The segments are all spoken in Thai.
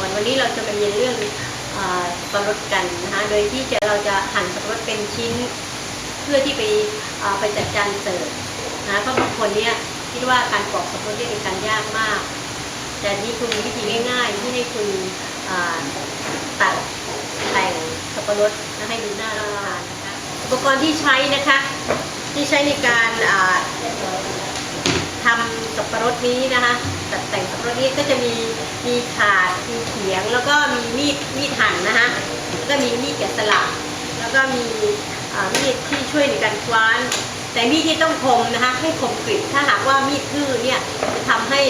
รวันนี้เราจะมาเรียนเรื่องสับปะรดกันนะคะโดยที่เราจะหั่นสับปะรดเป็นชิ้นเพื่อที่ไปจัดจานเสิร์ฟนะเพราะบางคนเนี่ยคิดว่าการปอกสับปะรดเป็นการยากมากแต่นี่คุณมีวิธีง่ายๆที่ให้คุณตัดแต่งสับปะรดให้ดูน่ารับประทานนะคะอุปกรณ์ที่ใช้นะคะที่ใช้ในการทำสับปะรดนี้นะคะตัดแต่งสับปะรดนี้ก็จะมีถาดมีเขียงแล้วก็มีมีดหั่นนะคะแล้วก็มีมีดแกะสลักแล้วก็มีมีดที่ช่วยในการคว้านแต่มีดที่ต้องคมนะคะให้คมกริบถ้าหากว่ามีดทื่อเนี่ยจะทำให้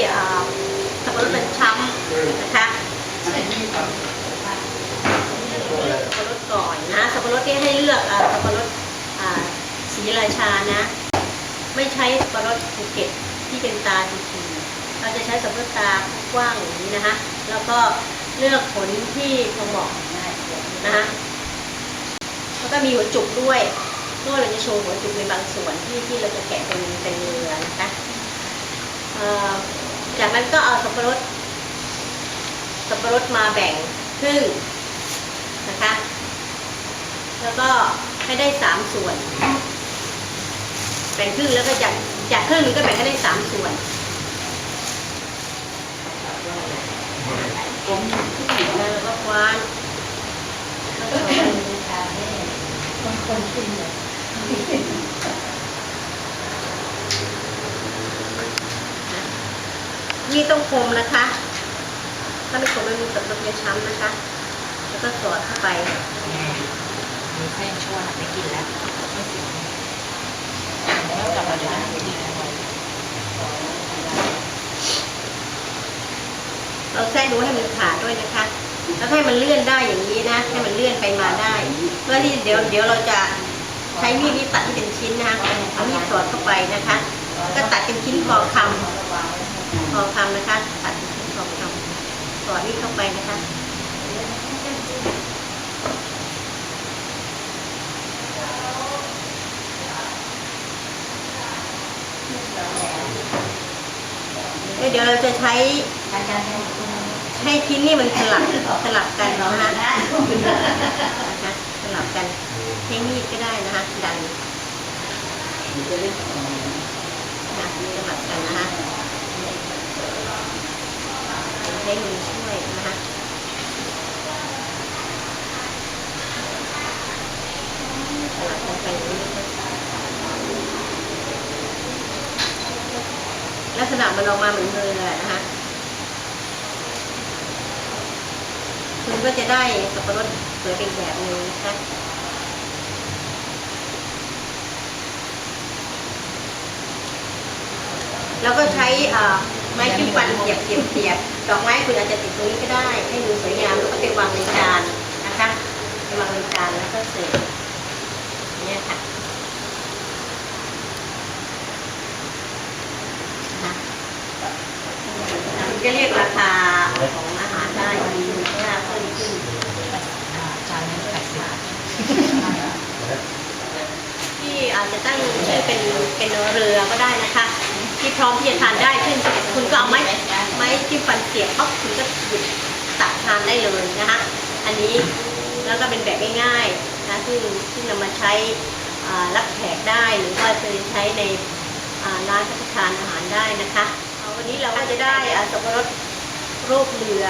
สับปะรดมันช้ำนะคะสับปะรดก่อนนะสับปะรดที่ให้เลือกสับปะรดสีราชานะไม่ใช้สับปะรดภูเก็ตที่เป็นตาทีๆเราจะใช้สับปะรดตากว้างอย่างนี้นะคะแล้วก็เลือกผลที่พอเหมาะนะคะแล้วก็มีหัวจุกด้วยก็เราจะโชว์หัวจุกในบางส่วนที่เราจะแกะเป็นเนื้อนะคะจากนั้นก็เอาสับปะรดมาแบ่งครึ่งนะคะแล้วก็ให้ได้3ส่วนแบ่งครึ่งแล้วก็จากครึ่งนึงก็แบ่งให้ได้3ส่วนแล้วก็คว้านแล้วก็คนขึ้นเลยนี่ต้องคมนะคะถ้าไม่คมมันมีสับปะรดจะช้ำนะคะแล้วก็สอดเข้าไปมีเส้นชั่วไม่กินแล้วไม่กินแล้วกลับมาจะได้ไม่กินแล้วเราแทรกดูให้มันขาดด้วยนะคะแล้วให้มันเลื่อนได้อย่างนี้นะให้มันเลื่อนไปมาได้เพื่อที่เดี๋ยวเราจะใช้มีดนี้ตัดให้เป็นชิ้นนะคะเอามีดสอดเข้าไปนะคะก็ตัดเป็นชิ้นพอคำนะคะตัดเป็นชิ้นพอคำสอดมีดเข้าไปนะคะเดี๋ยวเราจะใช้ชิ้นนี่มันสลับกันนะคะสลับกันใช้มีดก็ได้นะคะดันสลับกันนะคะใช้มือช่วยนะคะสลับกันไปลักษณะมันออกมาเหมือนเรือนะคะคุณก็จะได้สับปะรดสวยเป็นแบบนี้นะคะแล้วก็ใช้ไม้จิ้มฟันเสียบดอกไม้คุณอาจจะติดตรงนี้ก็ได้ให้ดูสวยงามแล้วก็ไปวางในจานนะคะไปวางในจานแล้วก็เสิร์ฟเนี่ยค่ะจะเรียกราคาของอาหารได้มีมูลค่าเพิ่มขึ้นจานนี้ที่อาจจะตั้งชื่อเป็นเรือก็ได้นะคะที่พร้อมที่จะทานได้เช่นคุณก็เอาไม้จิ้มฟันเสียบปั๊บคุณก็หยิบตักทานได้เลยนะคะอันนี้แล้วก็เป็นแบบง่ายๆนะซึ่งนำมาใช้รับแขกได้หรือว่าจะใช้ในร้านรับประทานอาหารได้นะคะวันนี้เราก็จะได้สับปะรดรูปเรือ